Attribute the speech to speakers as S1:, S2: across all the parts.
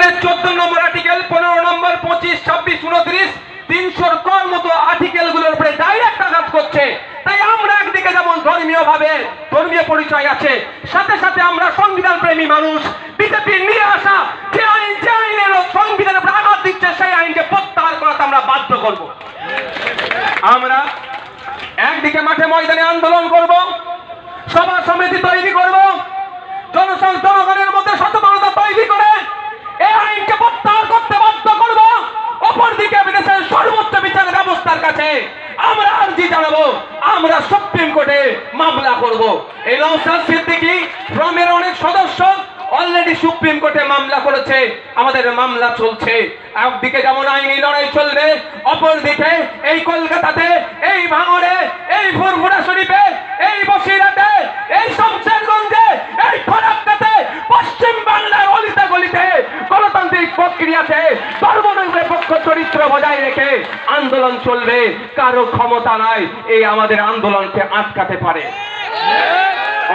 S1: এখানে 14 নম্বর আর্টিকেল, 15 নম্বর, 25, 26, 29, 300 কর মতো আর্টিকেলগুলোর উপরে ডাইরেক্ট আঘাত করছে। তাই আমরা একদিকে যেমন ধর্মীয় পরিচয় আছে, সাথে সাথে আমরা সংবিধান প্রেমী মানুষ। বিজেপি নিয়ে আসা যে আইনের সংবিধানের উপরে আঘাত দিচ্ছে, সেই আইনকে প্রত্যাহার করাতে আমরা বাধ্য করব। আমরা একদিকে মাঠে ময়দানে আন্দোলন করব, সভা সমিতি তৈরি করব, জনগণের মধ্যে সচেতনতা তৈরি করে এই আইনকে প্রত্যাহার করতে বাধ্য করব। অপরদিকে বিদেশের সর্বোচ্চ বিচার ব্যবস্থার কাছে আমরা আর্জি জানাবো, আমরা সুপ্রিম কোর্টে মামলা করব। এই নওশাদ সিদ্দিকী ফ্রমের অনেক সদস্য অলরেডি সুপ্রিম কোর্টে মামলা করেছে, আমাদের মামলা চলছে। একদিকে যেমন আইনি লড়াই চলবে, অপরদিকে এই কলকাতাতে, এই ভাঙড়ে, এই ফুরফুরা শরীফে, এই বসিরহাটে, এই শমশেরগঞ্জে, এই খড়গপুরে, পশ্চিম বাংলার অলিতে গলিতে গণতান্ত্রিক প্রক্রিয়াতে ধর্মনিরপেক্ষ চরিত্র বজায় রেখে আন্দোলন চলবে। কারো ক্ষমতা নাই এই আমাদের আন্দোলনকে আটকাতে পারে।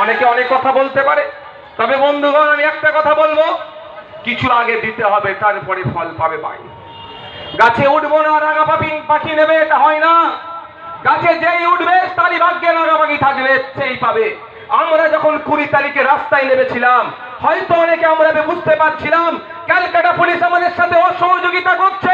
S1: অনেকে অনেক কথা বলতে পারে, তবে বন্ধুগণ আমি একটা কথা বলবো, কিছু আগে দিতে হবে, তারপরে ফল পাবে ভাই। গাছে উঠবো না রাঙা পাখি নেবে, এটা হয় না। গাছে যেই উঠবে তারই ভাগ্যে রাঙা পাখি থাকবে, সেই পাবে। আমরা যখন 20 তারিখে রাস্তায় নেমেছিলাম, হয়তো অনেকে আমরা বুঝতে পারছিলাম ক্যালকাটা পুলিশ আমাদের সাথে অসহযোগিতা করছে,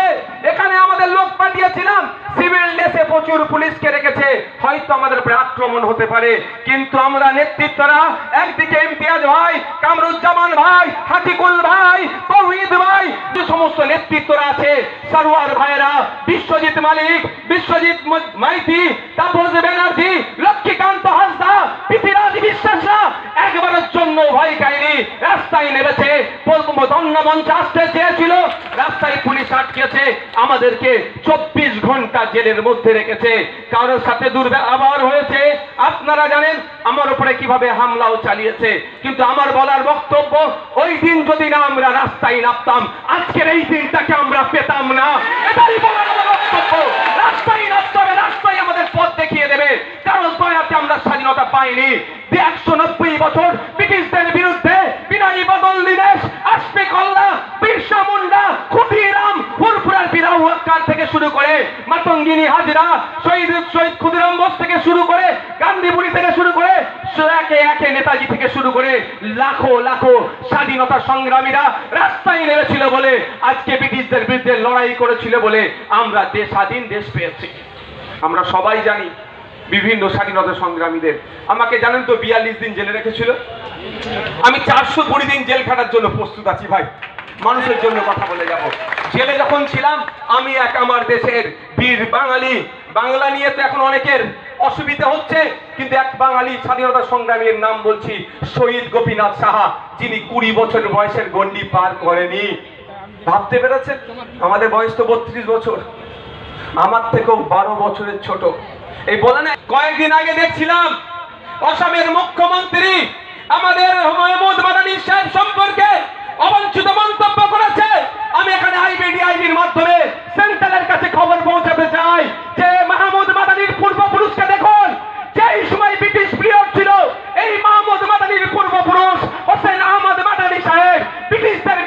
S1: এখানে আমাদের লোক পাঠিয়েছিলাম, সিভিল ড্রেসে প্রচুর পুলিশকে রেখেছে, হয়তো আমাদের উপরে আক্রমণ হতে পারে। কিন্তু আমরা নেতৃত্বরা, একদিকে ইমতিয়াজ ভাই, কামরুজ্জামান ভাই, হাতিকুল ভাই, তৌহিদ ভাই, যে সমস্ত নেতৃত্বরা আছে, সরওয়ার ভাইরা, বিশ্বজিৎ মালিক, বিশ্বজিৎ মাইতি, তাপস ব্যানার্জি, লক্ষ্মীকান্ত হাসদা, পৃথিরাজ বিশ্বাসরা একবারের জন্য ভয় খায়নি, রাস্তায় নেমেছে। ধন্য মঞ্চে আসতে চেয়েছিল, রাস্তায় পুলিশ আটকেছে, আমাদেরকে 24 ঘন্টা জেলের মধ্যে রেখেছে। কারোর সাথে দুর্ব্যবহার হয়েছে, আপনারা জানেন আমার উপরে কিভাবে হামলাও চালিয়েছে। কিন্তু আমার বলার বক্তব্য, ওই দিন যদি না আমরা রাস্তায় নামতাম, আজকের এই দিনটাকে আমরা পেতাম না। এটাই বলার আমার বক্তব্য। রাস্তায় নামতে হবে, রাস্তায় আমাদের পথ দেখিয়ে দেবে। কারণ দয়াতে আমরা স্বাধীনতা পাইনি। 190 বছর ব্রিটিশদের বিরুদ্ধে বিনয়ী বদল দীনেশ, আশফাক উল্লাহ, বিরসা মুন্ডা, ক্ষুদিরাম, ফুরফুরার বিরাউ হত্যার থেকে শুরু করে মাতঙ্গিনী হাজরা, শহীদ ক্ষুদিরাম বোস থেকে শুরু করে, গান্ধীপুরি থেকে শুরু করে, একে একে নেতাজি থেকে শুরু করে লাখো লাখো স্বাধীনতা সংগ্রামীরা রাস্তায় নেমেছিল বলে, আজকে ব্রিটিশদের বিরুদ্ধে লড়াই করেছিল বলে আমরা স্বাধীন দেশ পেয়েছি। আমরা সবাই জানি বিভিন্ন স্বাধীনতা সংগ্রামীদের। আমাকে জানেন তো 42 দিন জেলে রেখেছিল। আমি 420 দিন জেল খাটার জন্য প্রস্তুত আছি ভাই, মানুষের জন্য কথা বলে যাব। জেলে যখন ছিলাম আমি আমার দেশের বীর বাঙালি, বাংলা নিয়ে তো এখন অনেকের অসুবিধা হচ্ছে, কিন্তু এক বাঙালি স্বাধীনতা সংগ্রামীর নাম বলছি, শহীদ গোপীনাথ সাহা, যিনি 20 বছর বয়সের গন্ডি পার করেনি। ভাবতে পেরেছেন? আমাদের বয়স তো 32 বছর, আমার থেকেও 12 বছরের ছোট। এই বলে না, কয়েকদিন আগে দেখছিলাম অসমের মুখ্যমন্ত্রী আমাদের মাহমুদ মাদানী সাহেব সম্পর্কে অবাঞ্ছিত মন্তব্য করেছে। আমি এখানে আইবিডিআইবির মাধ্যমে সেন্ট্রালের কাছে খবর পৌঁছাতে চাই যে মাহমুদ মাদানীর পূর্বপুরুষকে দেখুন। যেই সময় ব্রিটিশ পিরিয়ড ছিল, এই মাহমুদ মাদানীর পূর্বপুরুষ হোসেন আহমদ মাদানী সাহেব ব্রিটিশদের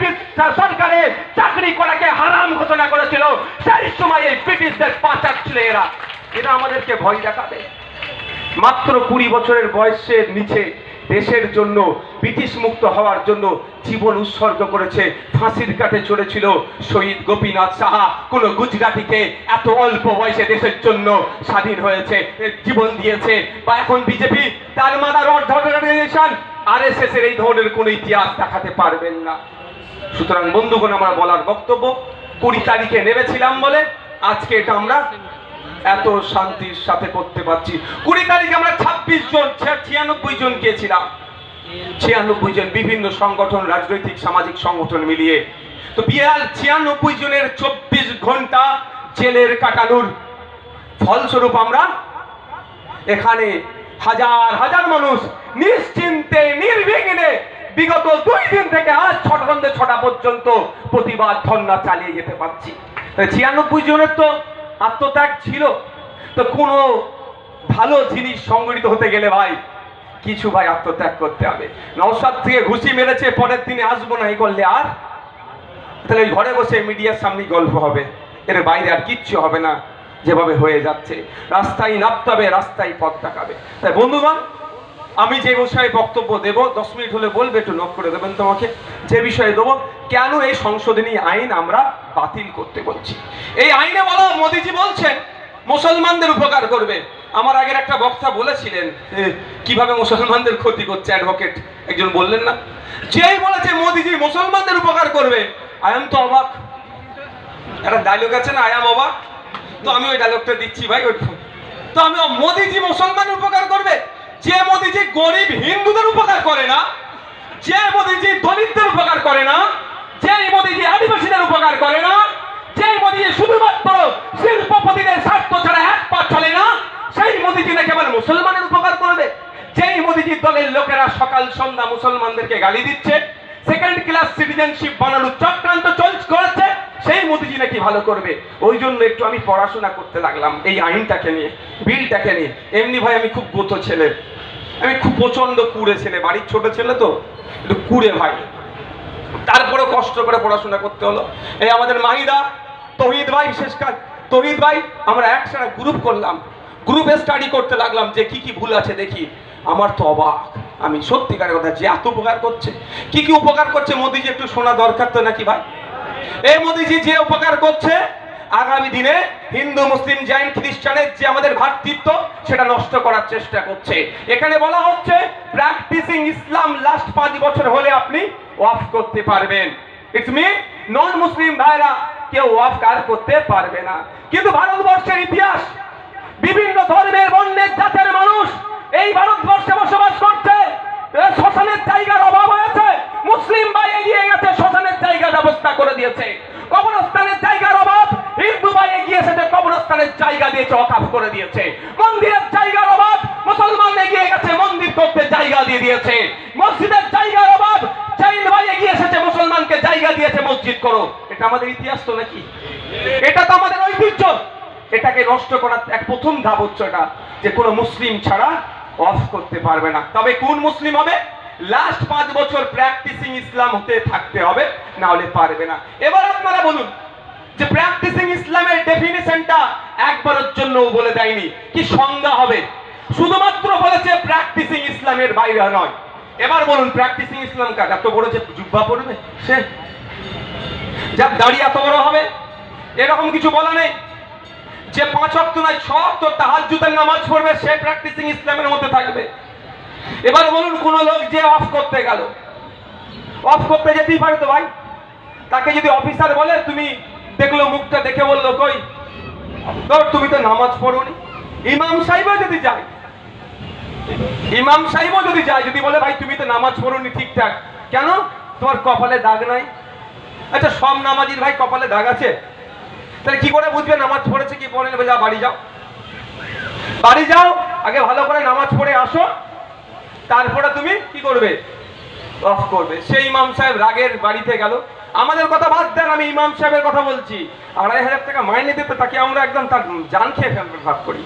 S1: সরকারে চাকরি করাকে হারাম ঘোষণা করেছিল। সেই সময় এই ব্রিটিশদের পাচার ছিল এরা। এটা আমাদেরকে ভয় দেখাবে। মাত্র 20 বছরের বয়সের নিচে দেশের জন্য, ব্রিটিশ মুক্ত হওয়ার জন্য জীবন উৎসর্গ করেছে, ফাঁসির কাঠে চড়েছিল শহীদ গোপীনাথ সাহা। কোন গুজরাটিকে এত অল্প বয়সে দেশের জন্য স্বাধীন হয়েছে, জীবন দিয়েছে? বা এখন বিজেপি তার মাদার অর্গানাইজেশন আরএসএস এর এই ধরনের কোন ইতিহাস দেখাতে পারবেন না। সুতরাং বন্ধুগণ, আমার বলার বক্তব্য, 20 তারিখে নেমেছিলাম বলে আজকে এটা আমরা এত শান্তির সাথে করতে পারছি। 20 তারিখে আমরা 26 জন 96 জন গিয়েছিলাম, 96 জন বিভিন্ন সংগঠন, রাজনৈতিক সামাজিক সংগঠন মিলিয়ে। তো 96 জনের 24 ঘন্টা জেলের কাটানোর ফলস্বরূপ আমরা এখানে হাজার হাজার মানুষ নিশ্চিন্তে নির্বিঘ্নে বিগত 2 দিন থেকে আজ 6টা পর্যন্ত প্রতিবাদ ধর্ণা চালিয়ে যেতে পারছি। 96 জনের তো আত্মত্যাগ ছিল। তো কোনো ভালো জিনিস সংগঠিত হতে গেলে ভাই কিছু ভাই আত্মত্যাগ করতে হবে। নওশাদ থেকে ঘুষি মেরেছে, পরের দিনে আসবো না এই করলে আর তাহলে ওই ঘরে বসে মিডিয়ার সামনে গল্প হবে, এর বাইরে আর কিচ্ছু হবে না। যেভাবে হয়ে যাচ্ছে, রাস্তায় নামতে হবে, রাস্তায় পথ দেখাবে। তাই বন্ধুগণ, আমি যে বিষয়ে বক্তব্য দেব 10 মিনিট হলে বলবে, একটু নোট করে দেবেন তোমাকে, যে বিষয়ে দেবো কেন এই সংশোধনী আইন আমরা বাতিল করতে বলছি। এই আইনে বলা, মোদিজি বলছেন মুসলমানদের উপকার করবে। আমার আগের একটা বক্তা বলেছিলেন কিভাবে মুসলমানদের ক্ষতি করছে, অ্যাডভোকেট একজন বললেন না, যেই বলেছে মোদিজি মুসলমানদের উপকার করবে, আই এম তো অবাক। একটা ডায়লগ আছে না, আই এম অবাক, তো আমি ওই ডায়লগটা দিচ্ছি ভাই। তো আমি, মোদিজি মুসলমানের উপকার করবে, যে মোদিজি গরিব হিন্দুদের উপকার করে না, যে মোদিজি দলিতদের উপকার করে না, যে মোদিজি আদিবাসীদের উপকার করে না, যে মোদিজি শুধুমাত্র শিল্পপতিদের স্বার্থ ছাড়া এক পা চলে না, সেই মোদিজি নাকি আবার মুসলমানের উপকার করবে। যেই মোদিজি দলের লোকেরা সকাল সন্ধ্যা মুসলমানদেরকে গালি দিচ্ছে, সেকেন্ড ক্লাস সিটিজেনশিপ বানানোর চক্রান্ত করেছে, সেই মোদিজি নাকি ভালো করবে। ওই জন্য একটু আমি পড়াশোনা করতে লাগলাম এই আইনটাকে নিয়ে, বিলটাকে নিয়ে। এমনি ভাই আমি খুব গোতো ছেলে, আমি খুব প্রচন্ড কুড়ে ছেলে, বাড়ির ছোট ছেলে তো একটু কুড়ে ভাই, তারপরে কষ্ট করে পড়াশোনা করতে হলো। এই আমাদের মাহিদা, তৌহিদ ভাই, বিশেষ কাজ তৌহিদ ভাই, আমরা একসাথে গ্রুপ করলাম, গ্রুপে স্টাডি করতে লাগলাম যে কি কি ভুল আছে দেখি। আমার তো অবাক, আমি সত্যিকারের কথা, যে এত উপকার করছে, কি কি উপকার করছে মোদিজি একটু শোনা দরকার তো নাকি ভাই। এই মোদিজি যে উপকার করছে, আগামী দিনে হিন্দু মুসলিম জৈন খ্রিস্টানের যে আমাদের ভ্রাতৃত্ব, সেটা নষ্ট করার চেষ্টা করছে। এখানে বলা হচ্ছে প্র্যাকটিসিং ইসলাম লাস্ট 5 বছর হলে আপনি ওয়াফ করতে পারবেন। ইটস মি নন মুসলিম ভাইরা কেউ ওয়াফ কার করতে পারবে না। কিন্তু ভারতবর্ষের ইতিহাস, বিভিন্ন ধর্মের বর্ণের জাতের মানুষ এই ভারতবর্ষে বসবাস করছে। শ্মশানের জায়গার অভাব হয়েছে, মুসলিম ভাই এগিয়ে গেছে, শ্মশানের জায়গা ব্যবস্থা করে দিয়েছে। কবরস্থানের জায়গার অভাব, হিন্দু ভাই এগিয়ে এসেছে, কবরস্থানের জায়গা দিয়েছে, ওয়াকফ করে দিয়েছে। মন্দিরের জায়গার অভাব, মুসলমান এগিয়ে গেছে, মন্দির করতে জায়গা দিয়ে দিয়েছে। মসজিদের জায়গার অভাব, জৈন ভাই এগিয়ে এসেছে, মুসলমানকে জায়গা দিয়েছে, মসজিদ করো। এটা আমাদের ইতিহাস তো নাকি, এটা তো আমাদের ঐতিহ্য। এটাকে নষ্ট করার এক প্রথম ধাপ হচ্ছে এটা, যে কোনো মুসলিম ছাড়া অফ করতে পারবে না। তবে কোন মুসলিম হবে? লাস্ট 5 বছর প্র্যাকটিসিং ইসলাম হতে থাকতে হবে, না হলে পারবে না। এবার আপনারা বলুন যে প্র্যাকটিসিং ইসলামের ডেফিনিশনটা একবারের জন্য বলে দেয়নি, কি সংজ্ঞা হবে, শুধুমাত্র বলেছে প্র্যাকটিসিং ইসলামের বাইরে নয়। এবার বলুন প্র্যাকটিসিং ইসলাম কার? এত বড় যে জুব্বা পড়বে, সে যার দাড়ি এত বড় হবে, এরকম কিছু বলা নেই। যে 5 ওয়াক্ত নয় 6 ওয়াক্ত তাহাজ্জুদের নামাজ পড়বে, সে প্র্যাকটিসিং ইসলামের মধ্যে থাকবে। এবার বলুন কোন লোক যে অফ করতে গেল, অফ করতে যেতেই পারে তো ভাই, তাকে যদি অফিসার বলে, তুমি দেখলো মুখটা দেখে বললো কই তোর, তুমি তো নামাজ পড়োনি। ইমাম সাহেবও যদি যায়, ইমাম সাহেবও যদি যায়, যদি বলে ভাই তুমি তো নামাজ পড়োনি ঠিকঠাক, কেন? তোমার কপালে দাগ নাই। আচ্ছা সব নামাজির ভাই কপালে দাগ আছে, তাহলে কি করে বুঝবে নামাজ পড়েছে কি পড়ে নেবে? যা বাড়ি যাও, বাড়ি যাও, আগে ভালো করে নামাজ পড়ে আসো, তারপরে তুমি কি করবে? অফ করবে। সেই ইমাম সাহেব রাগের বাড়িতে গেল, আমাদের কথা বাদ দেন, আমি ইমাম সাহেবের কথা বলছি। 2,500 টাকা মাইনে দিতে তাকে আমরা একদম তার জান খেয়ে ফেলবে ভাব করি।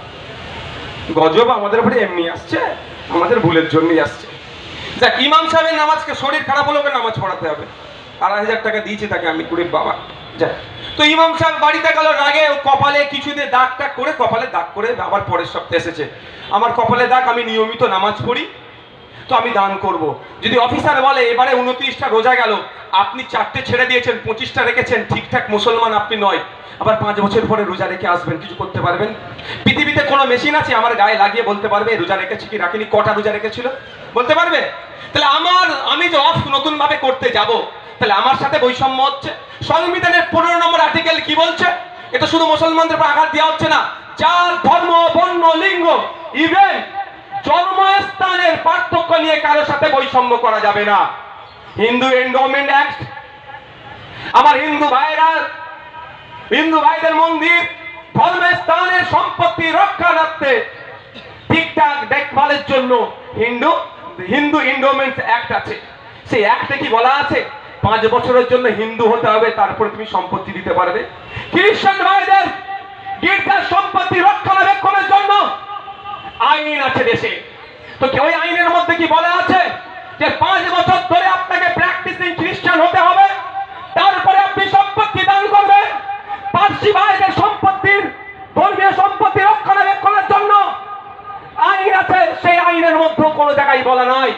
S1: গজব আমাদের উপরে এমনি আসছে, আমাদের ভুলের জন্যই আসছে। যাক, ইমাম সাহেবের নামাজকে, শরীর খারাপ হলেও নামাজ পড়াতে হবে, 2,500 টাকা দিয়েছি তাকে আমি, কুড়ির বাবা। যাক, তো ইমাম সাহেব বাড়িতে গেল, রাগে কপালে কিছু দিয়ে দাগ টাগ করে, কপালে দাগ করে আবার পরের সপ্তাহে এসেছে, আমার কপালে দাগ, আমি নিয়মিত নামাজ পড়ি, তো আমি দান করব। যদি অফিসার বলে এবারে 29টা রোজা গেল, আপনি 4টে ছেড়ে দিয়েছেন, 25টা রেখেছেন, ঠিকঠাক মুসলমান আপনি নয়, আবার 5 বছর পরে রোজা রেখে আসবেন, কিছু করতে পারবেন? পৃথিবীতে কোনো মেশিন আছে আমার গায়ে লাগিয়ে বলতে পারবে রোজা রেখেছি কি রাখিনি, কটা রোজা রেখেছিল বলতে পারবে? তাহলে আমি যে অফ নতুন ভাবে করতে যাব, তাহলে আমার সাথে বৈষম্য হচ্ছে। সংবিধানের 15 নম্বর আর্টিকেল কি বলছে? এটা শুধু মুসলমানদের উপর আঘাত দেওয়া হচ্ছে না, জাত ধর্ম বর্ণ লিঙ্গ ইভেন জন্মস্থানের পার্থক্য নিয়ে কারোর সাথে বৈষম্য করা যাবে না। হিন্দু এন্ডোমেন্ট অ্যাক্ট, আমার হিন্দু ভাইদের মন্দির ধর্মস্থানের সম্পত্তি রক্ষার্থে ঠিকঠাক দেখভালের জন্য হিন্দু এন্ডোমেন্ট অ্যাক্ট আছে। সেই অ্যাক্টে কি বলা আছে? 5 বছরের জন্য হিন্দু হতে হবে, তারপরে তুমি সম্পত্তি দিতে পারবে। খ্রিস্টান ভাইদের গির্জার সম্পত্তি রক্ষণাবেক্ষণের জন্য আইন আছে দেশে, তো ওই আইনের মধ্যে কি বলা আছে যে 5 বছর ধরে আপনাকে প্র্যাকটিসিং খ্রিস্টান হতে হবে, তারপরে আপনি আইনের মধ্যে কোনো জায়গায় বলা নয়।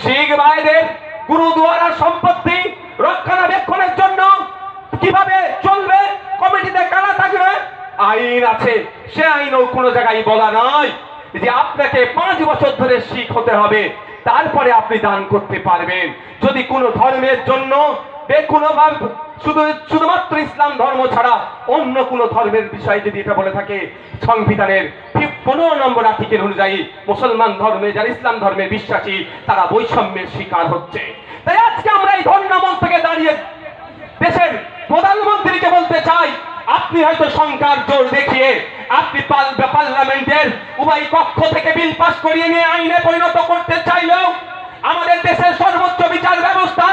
S1: শিখ ভাইদের গুরুদুয়ারার সম্পত্তি রক্ষণাবেক্ষণের জন্য কিভাবে চলবে, কমিটিতে কারা থাকবে, আইন আছে। সে আইনও কোনো জায়গায় বলা নয় যে আপনাকে 5 বছর ধরে শিখ হতে হবে, তারপরে আপনি দান করতে পারবেন। যদি কোনো ধর্মের জন্য শুধুমাত্র ইসলাম ধর্ম ছাড়া অন্য কোনো ধর্মের বিষয়ে যদি এটা বলে থাকে, সংবিধানের 15 নম্বর আর্টিকেল অনুযায়ী মুসলমান ধর্মে যারা ইসলাম ধর্মে বিশ্বাসী তারা বৈষম্যের শিকার হচ্ছে। তাই আজকে আমরা এই ধর্মমঞ্চ থেকে দাঁড়িয়ে দেশের প্রধানমন্ত্রীকে বলতে চাই, আপনি হয়তো সংখ্যার জোর দেখিয়ে আপনি পার্লামেন্টের উভয় কক্ষ থেকে বিল পাস করিয়ে নিয়ে আইনে পরিণত করতে চাইলেও আমাদের দেশের সর্বোচ্চ বিচার ব্যবস্থা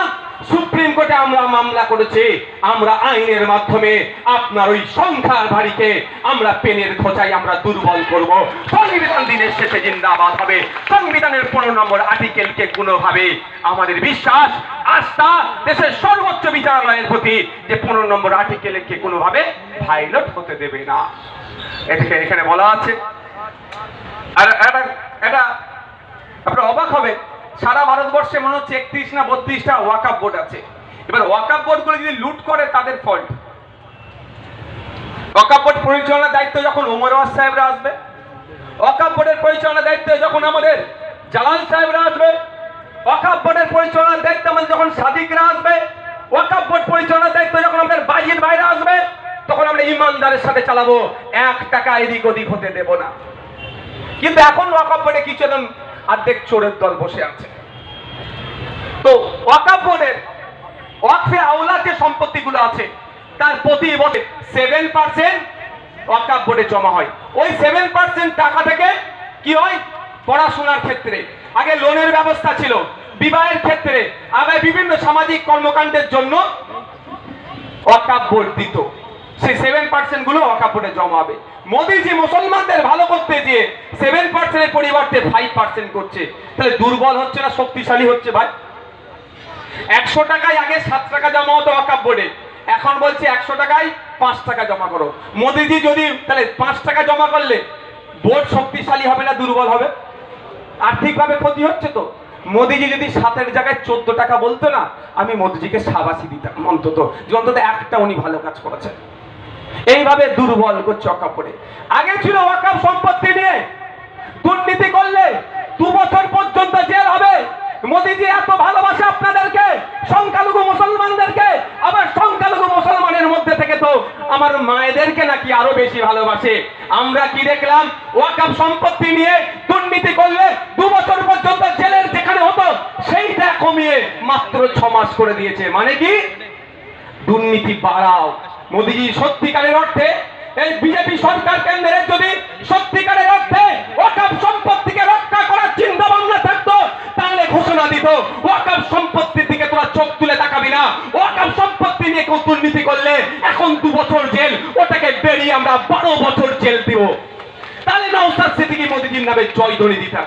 S1: সুপ্রিম কোর্টে আমরা মামলা করেছি। আমরা আইনের মাধ্যমে আপনার ওই সংখ্যার ভারীকে আমরা পেনের খোঁচাই আমরা দুর্বল করব। সংবিধান দিনের শেষে জিন্দাবাদ হবে। সংবিধানের 15 নম্বর আর্টিকেলকে কোনোভাবে আমাদের বিশ্বাস আস্থা দেশের সর্বোচ্চ বিচারালয়ের প্রতি যে 15 নম্বর আর্টিকেলকে কোনোভাবে ভায়োলেট হতে দেবে না। এখানে বলা আছে। আর এটা আপনারা অবাক হবে, সারা ভারতবর্ষে মনে হচ্ছে 31 না 32টা ওয়াকফ বোর্ড আছে। এবার ওয়াকফ বোর্ড গুলো যদি লুট করে তাদের ফল্ট। ওয়াকফ বোর্ড পরিচালনার দায়িত্ব যখন ওমর ওয়াজ সাহেবরা আসবে, ওয়াকফ বোর্ডের পরিচালনার দায়িত্ব যখন আমাদের জালাল সাহেবরা আসবে, ওয়াকফ বোর্ডের পরিচালনার দায়িত্ব আমাদের যখন সাদিকরা আসবে, ওয়াকফ বোর্ড পরিচালনার দায়িত্ব যখন আমাদের বাইজিদ ভাইরা আসবে, তখন আমরা ইমানদারের সাথে চালাবো, 1 টাকা এদিক ওদিক হতে দেব না। কিন্তু এখন ওয়াকফ বোর্ডে কিছু অর্ধেক চোরের দল বসে আছে। তো ওয়াকফ বোর্ডের ওয়াকফে আওলা যে সম্পত্তিগুলো আছে তার প্রতি বছর 7% ওয়াকফ বোর্ডে জমা হয়। ওই 7% টাকা থেকে কি হয়, পড়াশোনার ক্ষেত্রে আগে লোনের ব্যবস্থা ছিল, বিবাহের ক্ষেত্রে, আবার বিভিন্ন সামাজিক কর্মকাণ্ডের জন্য ওয়াকফ বোর্ড দিত। সেই 7% গুলো ওয়াকফ বোর্ডে জমা হবে। মোদিজি মুসলমানদের ভালো করতে গিয়ে 7% এর পরিবর্তে 5% করছে। তাহলে দুর্বল হচ্ছে না শক্তিশালী হচ্ছে ভাই? 100 টাকায় আগে 7 টাকা জমা হতো ওয়াকফ বোর্ডে, এখন বলছে 100 টাকায় 5 টাকা জমা করো। মোদিজি যদি তাহলে 5 টাকা জমা করলে বোর্ড শক্তিশালী হবে না দুর্বল হবে? আর্থিকভাবে ক্ষতি হচ্ছে তো। মোদিজি যদি 7-এর জায়গায় 14 টাকা বলতো না, আমি মোদিজিকে শাবাশি দিতাম অন্তত, যে অন্তত একটা উনি ভালো কাজ করেছেন। এইভাবে দুর্বল করছে ওয়াকফ বোর্ডে। আগে ছিল ওয়াকফ সম্পত্তি নিয়ে দুর্নীতি করলে 2 বছর পর্যন্ত জেল হবে। মোদিজি এত ভালোবাসে আপনাদেরকে, সংখ্যালঘু মুসলমানদেরকে, আবার সংখ্যালঘু মুসলমানের মধ্যে থেকে তো আমার মায়েদেরকে নাকি আরো বেশি ভালোবাসে। আমরা কি দেখলাম, ওয়াকফ সম্পত্তি নিয়ে দুর্নীতি করলে 2 বছর পর্যন্ত জেলের যেখানে হতো সেইটা কমিয়ে মাত্র 6 মাস করে দিয়েছে। মানে কি, দুর্নীতি বাড়াও। মোদিজি সত্যিকারের অর্থে এই বিজেপি সরকার কেন্দ্রের যদি সত্যিকারের অর্থে ওয়াকফ সম্পত্তিকে রক্ষা করার চিন্তা ভাবনা থাকতো, তাহলে ঘোষণা দিত ওয়াকফ সম্পত্তির দিকে তোরা চোখ তুলে তাকাবি না। ওয়াকফ সম্পত্তি নিয়ে কেউ দুর্নীতি করলে এখন 2 বছর জেল, ওটাকে বেরিয়ে আমরা 12 বছর জেল দিব। তাহলে নওশাদ সিদ্দিকী মোদিজির নামে জয়ধ্বনি দিতাম,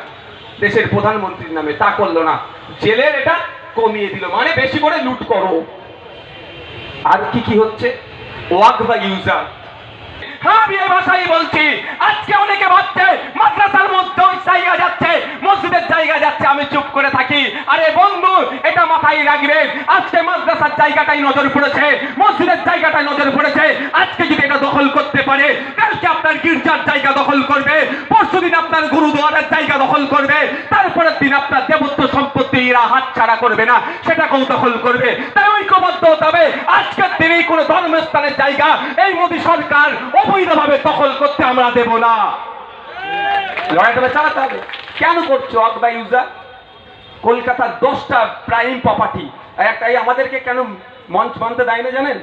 S1: দেশের প্রধানমন্ত্রীর নামে। তা করলো না, জেলের এটা কমিয়ে দিল, মানে বেশি করে লুট করো। আর কি হচ্ছে, ওয়াকফ ইউজার। আমি এই ভাষাই বলছি। আজকে অনেকে ভাবছে মাদ্রাসার মধ্যে জায়গা যাচ্ছে, মসজিদের জায়গা যাচ্ছে, আমি চুপ করে থাকি। আরে বন্ধু, এটা মাথায় রাখবেন, আজকে মাদ্রাসার জায়গাটাই নজর পড়েছে, মসজিদের জায়গাটাই নজর পড়েছে। আজকে যদি এটা দখল করতে পারে, কালকে আপনার গির্জার জায়গা দখল করবে, পরশুদিন আপনার গুরুদুয়ারের জায়গা দখল করবে, তারপরের দিন আপনার দেবত্ব সম্পত্তি এরা হাতছাড়া করবে না, সেটাকেও দখল করবে। তাই ঐক্যবদ্ধ হতে হবে। আজকের দিনেই কোনো ধর্মস্থানের জায়গা এই মোদী সরকার অবৈধভাবে দখল করতে আমরা দেব না। লড়াইটা চালাতে হবে। কেন করছো ওয়াকফ ইউজার? কলকাতার 10টা প্রাইম প্রপার্টি, একটাই আমাদেরকে কেন মঞ্চ বানতে দেয় না জানেন?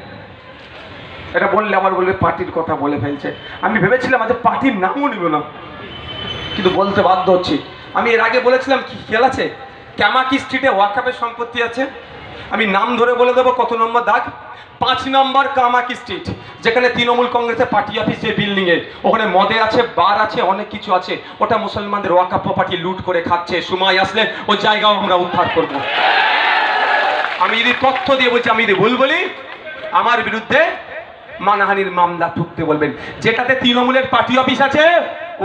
S1: এটা বললে আবার বলবে পার্টির কথা বলে ফেলছে। আমি ভেবেছিলাম আজ পার্টির নামও নিব না, কিন্তু বলতে বাধ্য হচ্ছি। আমি এর আগে বলেছিলাম কি খেয়াল আছে, ক্যামাকি স্ট্রিটে ওয়াকফের সম্পত্তি আছে। আমি নাম ধরে বলে দেবো কত নম্বর দাগ, 5 নম্বর কামাকি স্ট্রিট, যেখানে তৃণমূল কংগ্রেসের পার্টি অফিস যে বিল্ডিং এ, ওখানে মদে আছে, বার আছে, অনেক কিছু আছে। ওটা মুসলমানদের ওয়াকফ প্রপার্টি লুট করে খাচ্ছে। সময় আসলে ওই জায়গাও আমরা উদ্ধার করব। আমি যদি তথ্য দিয়ে বলছি, আমি যদি ভুল বলি, আমার বিরুদ্ধে মানহানির মামলা ঠুকতে বলবেন। যেটাতে তৃণমূলের পার্টি অফিস আছে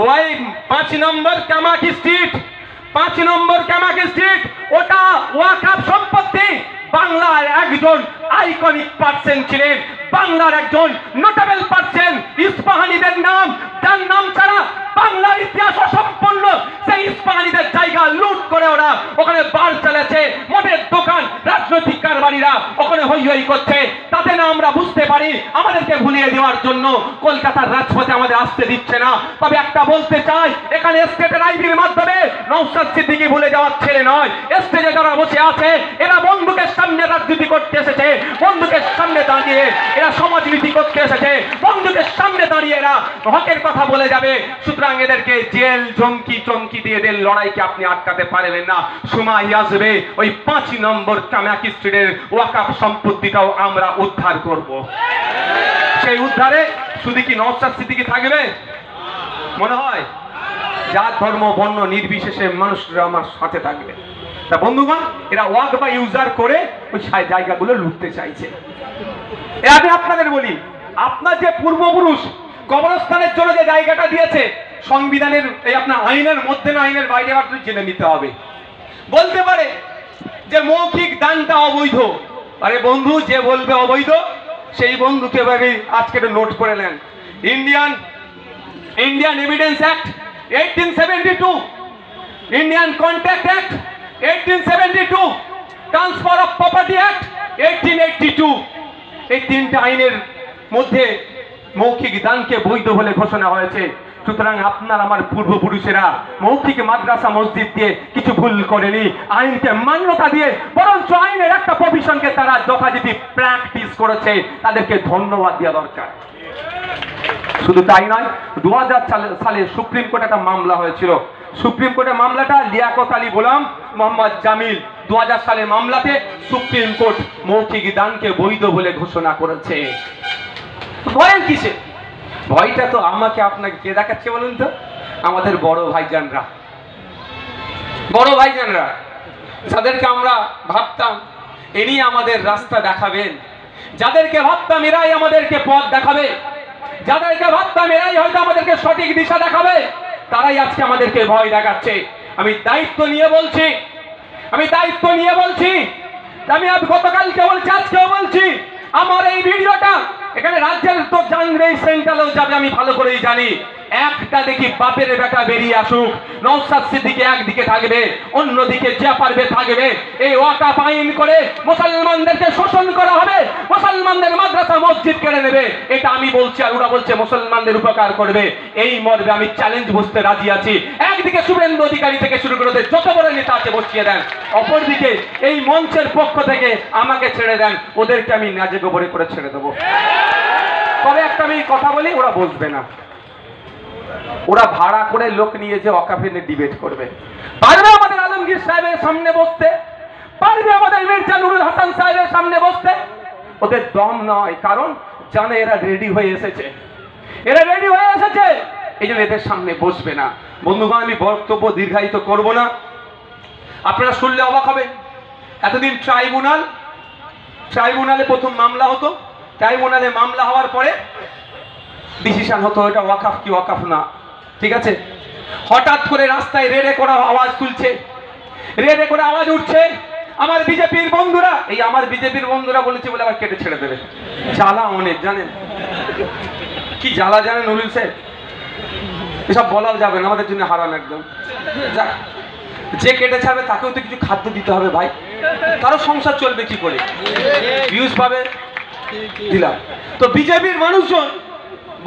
S1: ওই 5 নম্বর কামাকি স্ট্রিট, 5 নম্বর কামাক স্ট্রিট, ওটা ওয়াকফ সম্পত্তি। বাংলার একজন আইকনিক পার্সন ছিলেন, বাংলার একজন নোটেবল পার্সন, ইস্পাহানিদের নাম, যার নাম ছাড়া বাংলার ইতিহাস অসম্পূর্ণ। সেই ইস্পাহানিদের জায়গা লুট করে ওরা ওখানে বার চালাচ্ছে, মদের দোকান, রাজনৈতিক কারবারিরা ওখানে হই হই করছে। তাতে না আমরা বুঝতে পারি আমাদেরকে ভুলিয়ে দেওয়ার জন্য কলকাতার রাজপথে আমাদের আসতে দিচ্ছে না। তবে একটা বলতে চাই, এখানে স্টেটের আইবির মাধ্যমে নওশাদ সিদ্দিকী ভুলে যাওয়ার ছেলে নয়। স্টেজে যারা বসে আছে এরা বন্দুকের সামনে রাজনীতি করতে এসেছে, বন্দুকের সামনে দাঁড়িয়ে এরা সমাজনীতি করতে এসেছে, বন্দুকের সামনে দাঁড়িয়ে এরা হকের কথা বলে যাবে। সুতরাং এদেরকে জেল জমকি চমকি দিয়ে এদের লড়াইকে আপনি আটকাতে পারবেন না। সময় আসবে ওই 5 নম্বর কামাক স্ট্রিটের ওয়াকফ সম্পত্তিটাও আমরা উদ্ধার করব। সেই উদ্ধারে শুধু কি নওশাদ সিদ্দিকী থাকবে? মনে হয় জাত ধর্ম বর্ণ নির্বিশেষে মানুষরা আমার সাথে থাকবে। তা বন্ধুগণ, এরা ওয়াক বা ইউজার করে ওই জায়গাগুলো লুটতে চাইছে। আমি আপনাদের বলি, আপনার যে পূর্বপুরুষ কবরস্থানের জন্য যে জায়গাটা দিয়েছে, সংবিধানের এই আপনার আইনের মধ্যে না আইনের বাইরে আপনি জেনে নিতে হবে। বলতে পারে যে মৌখিক দানটা অবৈধ। আরে বন্ধু, যে বলবে অবৈধ সেই বন্ধুকে ভাবে আজকে নোট করে নেন। Indian evidence act 1872, Indian contract act 1872, transfer of property act 1882, এই 3টা আইনের মধ্যে মৌখিক দানকে বৈধ বলে ঘোষণা হয়েছে। সুতরাং আপনার আমার পূর্বপুরুষেরা মৌখিক মাদ্রাসা মসজিদ দিয়ে কিছু ভুল করেনি, আইনকে মান্যতা দিয়ে বরঞ্চ আইনের একটা প্রভিশনকে তারা যথাযথ প্র্যাকটিস করেছে, তাদেরকে ধন্যবাদ দেওয়া দরকার। শুধু তাই নয়, 2000 সালে সুপ্রিম কোর্টে একটা মামলা হয়েছিল। সুপ্রিম কোর্টের মামলাটা লিয়াকত আলী গোলাম, মোহাম্মদ জামিল 2000 সালের মামলাতে সুপ্রিম কোর্ট মৌখিক দানকে বৈধ বলে ঘোষণা করেছে। ভয়ের কিসে? ভয়টা তো আমাকে আপনাকে কে দেখাচ্ছে বলুন তো? আমাদের বড় ভাইজানরা, যাদেরকে আমরা ভাবতাম এনি আমাদের রাস্তা দেখাবেন, যাদেরকে ভাবতাম এরাই আমাদেরকে পথ দেখাবে, যাদেরকে ভাবতাম এরাই হয়তো আমাদেরকে সঠিক দিশা দেখাবে, তারাই আজকে আমাদেরকে ভয় দেখাচ্ছে। আমি দায়িত্ব নিয়ে বলছি, আমি গতকালকে বলছি, আজকেও বলছি, আমার এই ভিডিওটা এখানে রাজ্যের তো জানবে, সেন্ট্রালেও যাবে, আমি ভালো করেই জানি। একটা দেখি বাপের বেটা বেরিয়ে আসুক, নওশাদ সিদ্দিকী একদিকে থাকবে, অন্যদিকে যে পারবে থাকবে। এই ওয়াকফ আইন করে মুসলমানদেরকে শোষণ করা হবে, মুসলমানদের মাদ্রাসা মসজিদ কেড়ে নেবে, এটা আমি বলছি। আর ওরা বলছে মুসলমানদের উপকার করবে। এই মর্মে আমি চ্যালেঞ্জ বসতে রাজি আছি। একদিকে শুভেন্দু অধিকারী থেকে শুরু করে যত বড় নেতা আছে বসিয়ে দেন, অপরদিকে এই মঞ্চের পক্ষ থেকে আমাকে ছেড়ে দেন, ওদেরকে আমি নাজে গোবরে করে ছেড়ে দেবো। তবে একটা আমি কথা বলি, ওরা বসবে না, ওরা ভাড়া করে লোক নিয়ে যে ওয়াকফে নিয়ে ডিবেট করবে। পারবে আমাদের আলমগীর সাহেবের সামনে বসতে, পারবে আমাদের মির্জা নুরুল হাসান সাহেবের সামনে বসতে, ওদের দম নয়। কারণ জানে এরা রেডি হয়ে এসেছে, এই জন্য এদের সামনে বসবে না। বন্ধুগণ, আমি বক্তব্য দীর্ঘায়িত করব না, আপনারা শুনলে অবাক হবে। এতদিন ট্রাইব্যুনালে প্রথম মামলা হতো, ট্রাইব্যুনালে মামলা হওয়ার পরে ডিসিশন হতো এটা ওয়াকফ কি ওয়াকফ না, ঠিক আছে। হঠাৎ করে রাস্তায় রেডে করা আওয়াজ উঠছে। আমার বিজেপির বন্ধুরা বলেছে বলে আবার কেটে ছেড়ে দেবে। জ্বালা অনেক, জানেন কি জ্বালা জানেন নুরুল সাহেব? এসব বলাও যাবে না, আমাদের জন্য হারাম একদম। যে কেটে ছাড়বে তাকেও তো কিছু খাদ্য দিতে হবে ভাই, তারও সংসার চলবে কি করে, ভিউজ পাবে, দিলাম। তো বিজেপির মানুষজন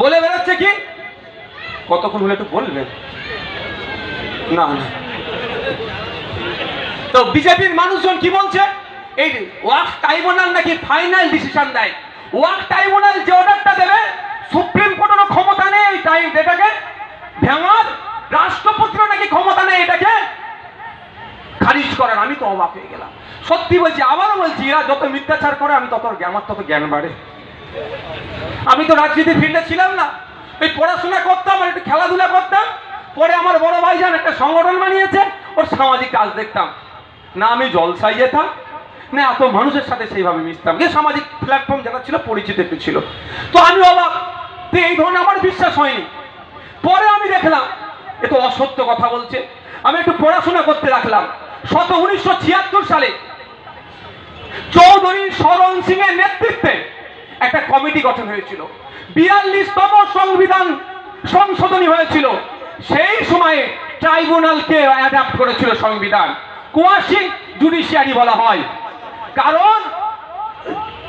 S1: বলে বেড়াচ্ছে কি, কতক্ষণ হলে একটু বলবেন না। তো বিজেপির মানুষজন কি বলছে, এই ওয়াকফ ট্রাইব্যুনাল নাকি ফাইনাল ডিসিশন দেয়। ওয়াকফ ট্রাইব্যুনাল যে অর্ডারটা দেবে, সুপ্রিম কোর্টেরও ক্ষমতা নেই এই টাইম এটাকে ভাঙার, রাষ্ট্রপতিরও নাকি ক্ষমতা নেই এটাকে খারিজ করার। আমি তো অবাক হয়ে গেলাম, সত্যি বলছি, আবারও বলছি, এরা যত মিথ্যাচার করে আমি আমার তত জ্ঞান বাড়ে। আমি তো রাজনীতির ফিল্ডে ছিলাম না, এই পড়াশোনা করতাম আর একটু খেলাধুলা করতাম। পরে আমার বড় ভাইজান একটা সংগঠন বানিয়েছে, ওর সামাজিক কাজ দেখতাম না। আমি জলসায় যেতাম না, এত মানুষের সাথে সেইভাবে মিশতাম, যে সামাজিক প্ল্যাটফর্ম যেটা ছিল পরিচিত একটু ছিল। তো আমি অবাক, তো এই ধরনের আমার বিশ্বাস হয়নি। পরে আমি দেখলাম এ তো অসত্য কথা বলছে। আমি একটু পড়াশোনা করতে রাখলাম। 1976 সালে চৌধুরী শরণ সিং এর নেতৃত্বে একটা কমিটি গঠন হয়েছিল। 42তম সংবিধান সংশোধনী হয়েছিল। সেই সময়ে ট্রাইব্যুনালকে অ্যাডাপ্ট করেছিল সংবিধান, কোয়াশি জুডিশিয়ারি বলা হয়। কারণ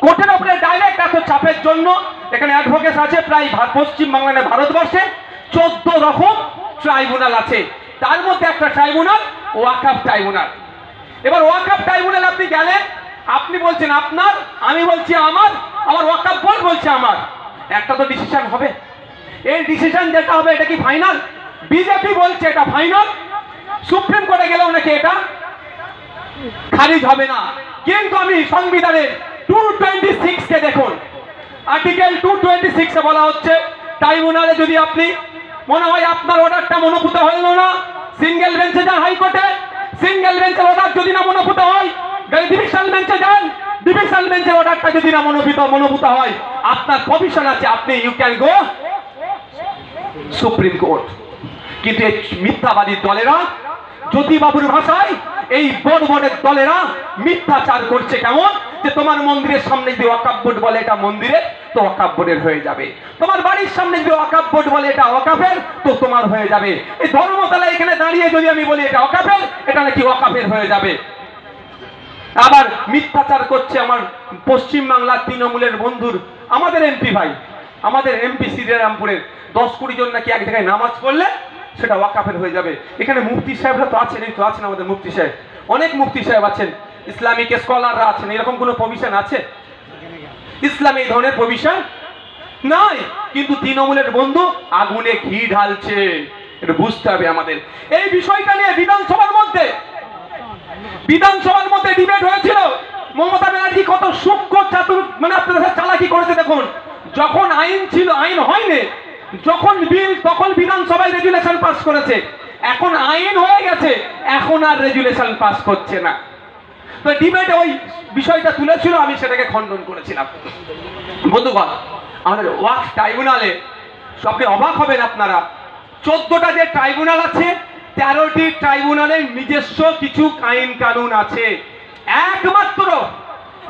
S1: কোর্টের উপরে ডাইরেক্ট এত চাপের জন্য এখানে অ্যাডভোকেট আছে প্রায় পশ্চিম বাংলা ভারতবর্ষে 14 রকম ট্রাইব্যুনাল আছে। তার মধ্যে একটা ট্রাইব্যুনাল ওয়াকফ ট্রাইব্যুনাল। এবার ওয়াকফ ট্রাইব্যুনাল আপনি গেলেন, আপনি বলছেন আপনার, আমি বলছি আমার, আবার ওয়াকফ বোর্ড বলছে আমার, একটা তো ডিসিশন হবে। এই ডিসিশন যেটা হবে এটা কি ফাইনাল? বিজেপি বলছে এটা ফাইনাল, সুপ্রিম কোর্টে গেলেও নাকি এটা খারিজ হবে না। কিন্তু আমি সংবিধানের 226 কে দেখুন, আর্টিকেল 226 এ বলা হচ্ছে ট্রাইব্যুনালে যদি আপনি মনে হয় আপনার অর্ডারটা মনোভূত হইল না, সিঙ্গেল বেঞ্চে যান হাইকোর্টে, সিঙ্গেল বেঞ্চের অর্ডার যদি না মনোভূত হয় ডিভিশনাল বেঞ্চে যান, ডিভিশনাল বেঞ্চের অর্ডারটা যদি না মনোভূত হয় আপনার প্রভিশন আছে, আপনি you can go Supreme Court. কিন্তু এই মিথ্যাবাদী দলেরা, জ্যোতিবাবুর ভাষায় এই বড় দলেরা মিথ্যাচার করছে। কেমন? যে তোমার মন্দিরের সামনে যদি ওয়াকফ বোর্ড বলে এটা মন্দিরের, তো ওয়াকফ বোর্ডের হয়ে যাবে। তোমার বাড়ির সামনে যদি ওয়াকফ বোর্ড বলে এটা ওয়াকফের, তো তোমার হয়ে যাবে। এই ধর্মতলা এখানে দাঁড়িয়ে যদি আমি বলি এটা ওয়াকফের, এটা নাকি ওয়াকফের হয়ে যাবে। আবার মিথ্যাচার করছে আমার পশ্চিম বাংলার তৃণমূলের বন্ধুর, আমাদের এমপি ভাই, আমাদের এমপি শ্রীরামপুরের 10-20 জন নাকি এক জায়গায় নামাজ পড়লে সেটা ওয়াকফের হয়ে যাবে। এখানে মুফতি সাহেবরা তো আছেন, এই তো আছেন আমাদের মুফতি সাহেব, অনেক মুফতি সাহেব আছেন, ইসলামিক স্কলাররা আছেন। এরকম কোনো প্রভিশন আছে ইসলামে? এই ধরনের প্রভিশন নাই। কিন্তু তৃণমূলের বন্ধু আগুনে ঘি ঢালছে, এটা বুঝতে হবে আমাদের। এই বিষয়টা নিয়ে বিধানসভার মধ্যে ডিবেট হয়েছিল। মমতা ব্যানার্জি কত সূক্ষ্ম চাতুর মানে আপনাদের চালাকি করেছে দেখুন। যখন আইন ছিল, আইন হয়নি, যখন বিল তখন বিধানসভায় রেজুলেশন পাস করেছে, এখন আইন হয়ে গেছে, এখন আর রেজুলেশন পাস করছে না। তো ডিবেটে ওই বিষয়টা তুলেছিল, আমি সেটাকে খণ্ডন করেছিলাম। বন্ধুগণ, আমাদের ওয়াকফ ট্রাইব্যুনালে আপনি অবাক হবেন আপনারা, 14টা যে ট্রাইব্যুনাল আছে, 13টি ট্রাইব্যুনালের নিজস্ব কিছু আইন কানুন আছে। একমাত্র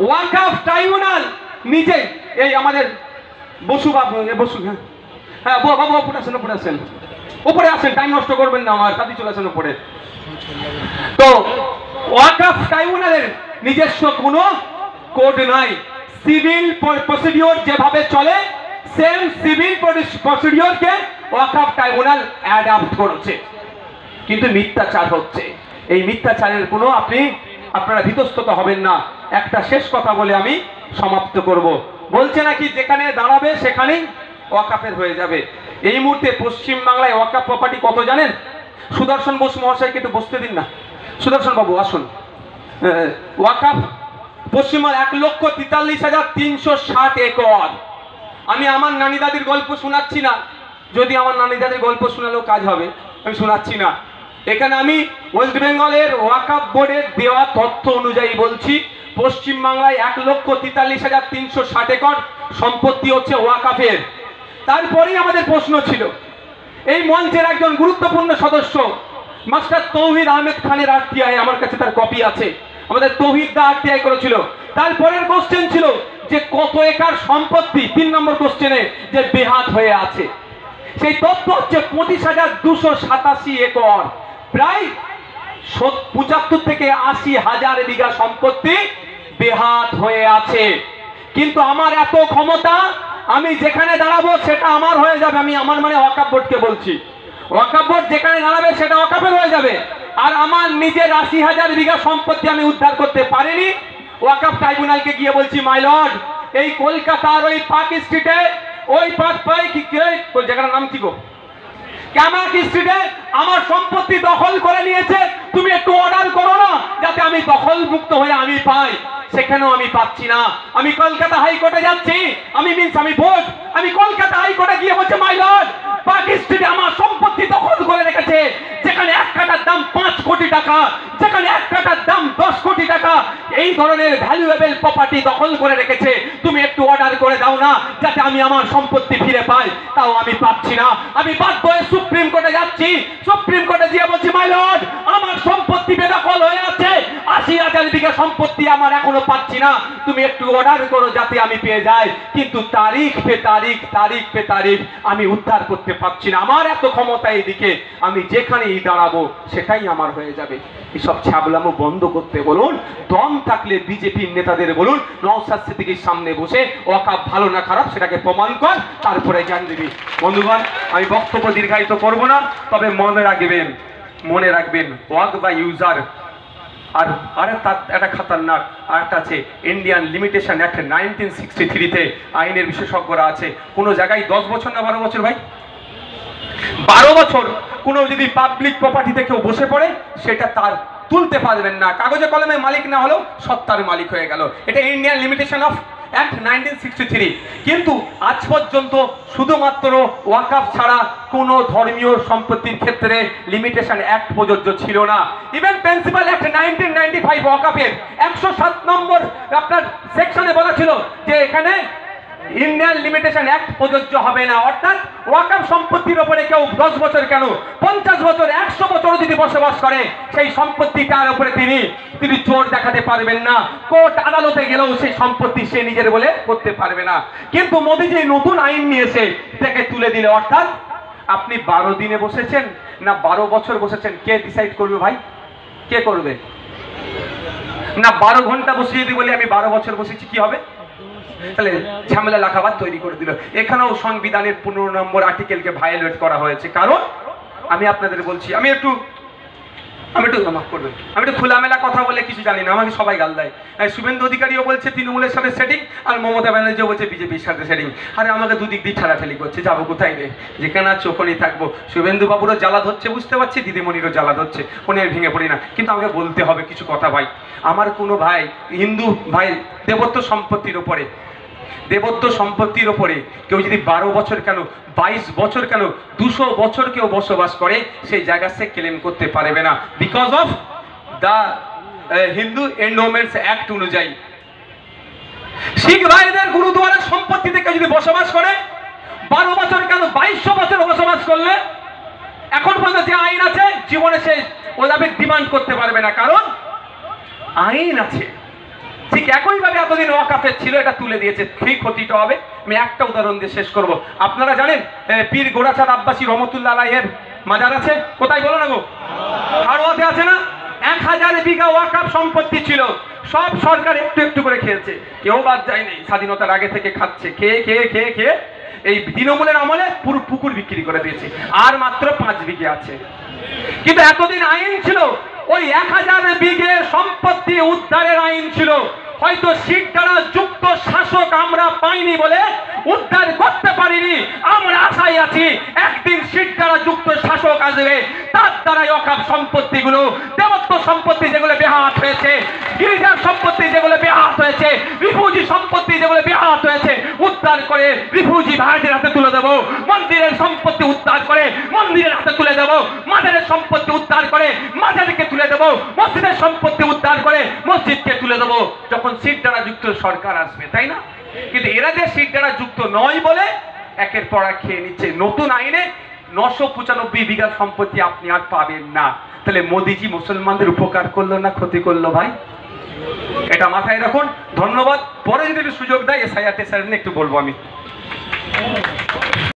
S1: ওয়াকফ ট্রাইব্যুনাল নিজে, এই আমাদের বসু বাবু, বসু, হ্যাঁ বাবু উপরে আসেন, টাইম নষ্ট করবেন না, আমার সাথে চলে আসেন উপরে। তো ওয়াকফ ট্রাইব্যুনালের নিজস্ব কোনো কোড নাই। সিভিল প্রসিডিওর যেভাবে চলে, সেম সিভিল প্রসিডিওরকে ওয়াকফ ট্রাইব্যুনাল অ্যাডাপ্ট করেছে। কিন্তু মিথ্যাচার হচ্ছে। এই মিথ্যাচারের কোনো আপনারা ভীতস্তত হবেন না। একটা শেষ কথা বলে আমি সমাপ্ত করব। বলছে নাকি যেখানে দাঁড়াবে সেখানেই ওয়াকফের হয়ে যাবে। এই মুহূর্তে পশ্চিম বাংলায় ওয়াকফ প্রপার্টি কত জানেন? সুদর্শন বোস মহাশয়কে একটু বসতে দিন না। সুদর্শন বাবু আসুন। ওয়াকফ পশ্চিমবঙ্গ 1,43,360 একর। আমি আমার নানি দাদির গল্প শোনাচ্ছি না, যদি আমার নানি দাদির গল্প শোনালেও কাজ হবে, আমি শোনাচ্ছি না। এখানে আমি ওয়েস্ট বেঙ্গলের ওয়াকফ বোর্ডের দেওয়া তথ্য অনুযায়ী বলছি, পশ্চিমবাংলায় 1,43,360 একর সম্পত্তি হচ্ছে ওয়াকফের। তারপরেই আমাদের প্রশ্ন ছিল, এই মঞ্চের একজন গুরুত্বপূর্ণ সদস্য মাস্টার তৌহিদ আহমেদ খানের আরটিআই, আমার কাছে তার কপি আছে, আমাদের তৌহিদ দা আরটিআই করেছিল। তারপরের কোশ্চেন ছিল যে কত একর সম্পত্তি, 3 নম্বর কোশ্চেনে, যে বেহাত হয়ে আছে। সেই তথ্য হচ্ছে 25,287 একর, প্রায় 75 থেকে 80 হাজার বিঘা সম্পত্তি বেহাত হয়ে আছে। কিন্তু আমার এত ক্ষমতা, আমি যেখানে দাঁড়াবো সেটা আমার হয়ে যাবে। আমি আমার মানে ওয়াকফ বোর্ডকে বলছি, ওয়াকফ বোর্ড যেখানে দাঁড়াবে সেটা ওয়াকফের হয়ে যাবে। আর আমার নিজের 80,000 বিঘা সম্পত্তি আমি উদ্ধার করতে পারিনি। ওয়াকফ ট্রাইব্যুনালকে গিয়ে বলছি, মাই লর্ড, এই কলকাতার ওই পার্ক স্ট্রিটে, ওই জায়গাটার নাম কি গো, ক্যামাক স্ট্রিটে আমার সম্পত্তি দখল করে নিয়েছে তুমি একটু অর্ডার করো না, যাতে আমি দখল মুক্ত হয়ে আমি পাই। সেখানেও আমি পাচ্ছি না। আমি কলকাতা হাইকোর্টে যাচ্ছি, আমি ভোট, আমি কলকাতা হাইকোর্টে গিয়ে বলছে মাই লর্ড, পাকিস্তানে আমার সম্পত্তি দখল করে রেখেছে, যেখানে এক কাঠার দাম 5 কোটি টাকা, যেখানে এক কাঠার দাম 10 কোটি টাকা, এই ধরনের ভ্যালুয়েবল প্রপার্টি দখল করে রেখেছে। তুমি একটু অর্ডার করে দাও না, যাতে আমি আমার সম্পত্তি ফিরে পাই। তাও আমি পাচ্ছি না। আমি বাধ্য হয়ে সুপ্রিম কোর্টে যাচ্ছি। সুপ্রিম কোর্টে গিয়ে বলছি মাই লর্ড, আমার সম্পত্তি বেদখল হয়ে আছে, 80,000 বিঘা সম্পত্তি আমার এখনো পাচ্ছি না। তুমি একটু অর্ডার করো যাতে আমি পেয়ে যাই। কিন্তু তারিখ পে তারিখ আমি উদ্ধার করতে পারছি না। আমার এত ক্ষমতা এইদিকে, আমি যেখানেই দাঁড়াবো সেটাই আমার হয়ে যাবে। এসব ছ্যাবলামো বন্ধ করতে বলুন। দম থাকলে বিজেপির নেতাদের বলুন, নওশাদ সিদ্দিকীর সামনে বসে ওয়াকাফ ভালো না খারাপ সেটাকে প্রমাণ কর, তারপরে জ্ঞান দিবি। বন্ধুগণ, আমি বক্তব্য দীর্ঘায়িত করব না, তবে মনে রাখবেন ওয়াক বা ইউজার আর একটা খাতারনাক আরেকটা আছে, ইন্ডিয়ান লিমিটেশন অ্যাক্ট 1963-তে আইনের বিশেষজ্ঞরা আছে। কোনো জায়গায় 10 বছর না 12 বছর ভাই, 12 বছর কোনো যদি পাবলিক প্রপার্টিতে কেউ বসে পড়ে, সেটা তার তুলতে পারবেন না। কাগজে কলমে মালিক না হলেও সত্তার মালিক হয়ে গেল। এটা ইন্ডিয়ান লিমিটেশন অফ অ্যাক্ট 1963। কিন্তু আজ পর্যন্ত শুধুমাত্র ওয়াকাফ ছাড়া কোনো ধর্মীয় সম্পত্তির ক্ষেত্রে লিমিটেশন অ্যাক্ট প্রযোজ্য ছিল না। ইভেন প্রিন্সিপাল অ্যাক্ট 1995 ওয়াকাফের 107 নম্বর আপনার সেকশনে বলা ছিল যে এখানে ইন্ডিয়ান লিমিটেশন অ্যাক্ট প্রযোজ্য হবে না। অর্থাৎ ওয়াকাফ সম্পত্তির উপরে কেউ 10 বছর কেন 50 বছর 100 বছর যদি বসবাস করে, সেই সম্পত্তিটার উপরে তিনি চোর দেখাতে পারবেন না। কোর্ট আদালতে গেলেও সেই সম্পত্তি সে নিজের বলে করতে পারবে না। কিন্তু মোদী যে নতুন আইন নিয়ে এসে এটাকে তুলে দিলে, অর্থাৎ আপনি 12 দিনে বসেছেন না 12 বছর বসেছেন, কে ডিসাইড করবে ভাই? কে করবে? না 12 ঘন্টা বসে যদি বলি আমি 12 বছর বসেছি, কি হবে? তাহলে ঝামেলা লাখাবাদ তৈরি করে দিল। এখানেও সংবিধানের 15 নম্বর আর্টিকেলকে ভায়োলেট করা হয়েছে। কারণ আমি আপনাদের বলছি, আমি একটু মাফ করবেন, আমি একটু খোলামেলা কথা বলে কিছু জানি না, আমাকে সবাই গাল দেয়। শুভেন্দু অধিকারীও বলছে তৃণমূলের সাথে সেটিং, আর মমতা ব্যানার্জিও বলছে বিজেপির সাথে সেটিং। আরে আমাকে দুদিক দিয়ে ঠেলাঠেলি করছে, যাবো কোথায় রে? যেখানে আছো ওখানেই থাকবো। শুভেন্দু বাবুরও জ্বালা ধরছে বুঝতে পারছি, দিদিমণিরও জ্বালা ধরছে, উনি আর ভেঙে পড়ি না। কিন্তু আমাকে বলতে হবে কিছু কথা ভাই। আমার কোনো ভাই হিন্দু ভাই দেবত্ব সম্পত্তির ওপরে কেউ যদি 12 বছর কেন 22 বছর কেন 200 বছর কেউ বসবাস করে, সেই জায়গা সে ক্লেম করতে পারবে না, because of the Hindu endowments act অনুযায়ী। শিখ ভাইদের গুরুদুয়ারের সম্পত্তিতে কেউ যদি বসবাস করে 12 বছর কেন 2200 বছর বসবাস করলে, এখন পর্যন্ত যে আইন আছে জীবনে সে ওভাবে ডিমান্ড করতে পারবে না, কারণ আইন আছে। ঠিক একইভাবে এতদিন ওয়াকাফের ছিল, এটা তুলে দিয়েছে, সেই ক্ষতিটা হবে। আমি একটা উদাহরণ দিয়ে শেষ করব। আপনারা জানেন পীর গোড়াচাঁদ আব্বাসী রহমতুল্লাহ আলাইহির মাজার আছে কোথায় বলো না গো? হাড়োয়াতে আছে না? 1000 বিঘা ওয়াকাফ সম্পত্তি ছিল, সব সরকার একটু একটু করে খেয়েছে, কেউ বাদ যায়নি। স্বাধীনতার আগে থেকে খাচ্ছে, খেয়ে এই তৃণমূলের আমলে পুরো পুকুর বিক্রি করে দিয়েছে, আর মাত্র 5 বিঘে আছে। কিন্তু এতদিন আইন ছিল, ওই 1000 বিঘে সম্পত্তি উদ্ধারের আইন ছিল। হয়তো শিখ দ্বারা যুক্ত শাসক আমরা পাইনি বলে উদ্ধার করতে পারিনি। আমরা আশায় আছি একদিন শিখ দ্বারা যুক্ত শাসক আসবে, তার দ্বারাই ওয়াকাফ সম্পত্তিগুলো, দেবত্ব সম্পত্তি যেগুলো বেহাত হয়েছে, গির্জার সম্পত্তি যেগুলো বেহাত হয়েছে, রিফিউজি সম্পত্তি যেগুলো বেহাত হয়েছে, উদ্ধার করে রিফিউজি ভাইদের হাতে তুলে দেবো। মন্দিরের সম্পত্তি উদ্ধার করে মন্দিরের হাতে তুলে দেবো। মাজারের সম্পত্তি উদ্ধার করে মাজারকে তুলে দেবো। মসজিদের সম্পত্তি উদ্ধার করে মসজিদকে তুলে দেবো, যখন শিখ দ্বারা যুক্ত সরকার আসবে, তাই না? কিন্তু এরা যে শিখ দ্বারা যুক্ত নয় বলে একের পর এক খেয়ে নিচ্ছে। নতুন আইনে 995 বিঘা সম্পত্তি আপনি আর পাবেন না। তাহলে মোদিজি মুসলমানদের উপকার করলো না ক্ষতি করলো ভাই? এটা মাথায় রাখুন। ধন্যবাদ। পরে যদি একটু সুযোগ দেয় এসআইআর টেসআইআর নিয়ে একটু বলবো আমি।